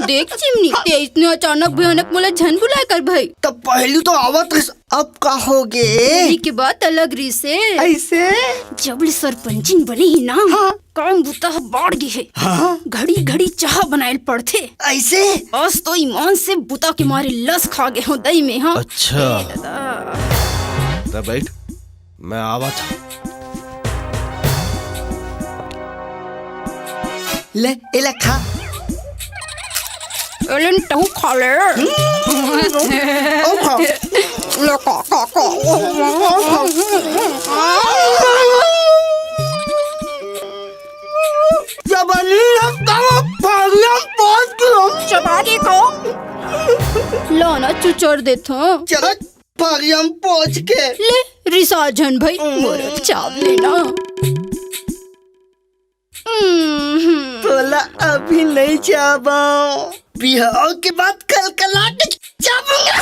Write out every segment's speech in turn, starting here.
देख चिमनी, ते इतने अचानक भयानक मोला झन बुलाए कर भाई। तब पहले तो आवत रहिस, अब का होगे? ई के बात अलग रही से। ऐसे जब ले सरपंचिन बने ही ना, हाँ। काम बुता बाढ़ गई है। हाँ? घड़ी घड़ी चाह बनाए पड़थे। ऐसे बस तो ईमान से बुता के मारे लस खा गए हो दही में। हाँ अच्छा दादा, तब बैठ, मैं आवा था। ले एला खा। एलन टहु खा ले। ओ खा। ले का जबनी लगता है भागियम पहुंच गया। चबारी को लाना चुचर देता। चल भागियम पहुंच के ले रिसाजन भाई मोर चाव लेना। बोला अभी नहीं चाबा, बिहार के बाद कल कलाटे चाबूंगा।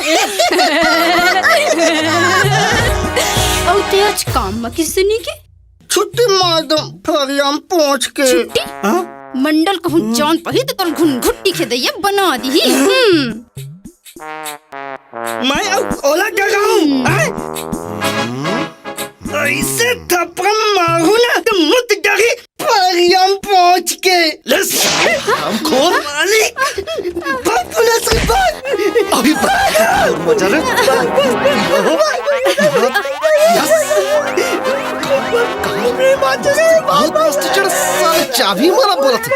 और ते आज काम में किसने नहीं के? छुट्टी मार दो भागियम पहुंच के। छुट्टी? हाँ? मंडल कहूँ जान पही तो तुम घुन घुट्टी के दैया बना दी। मैं अब ओला कर रहा हूँ। ऐसे थप्पड़ मारू ना तो मुत डरी भागियम पहुंच के। हम खोल मालिक भाग पुलिस भाग। अभी मजा रे। बहुत मस्त चढ़, साले चाबी मारा बोला था।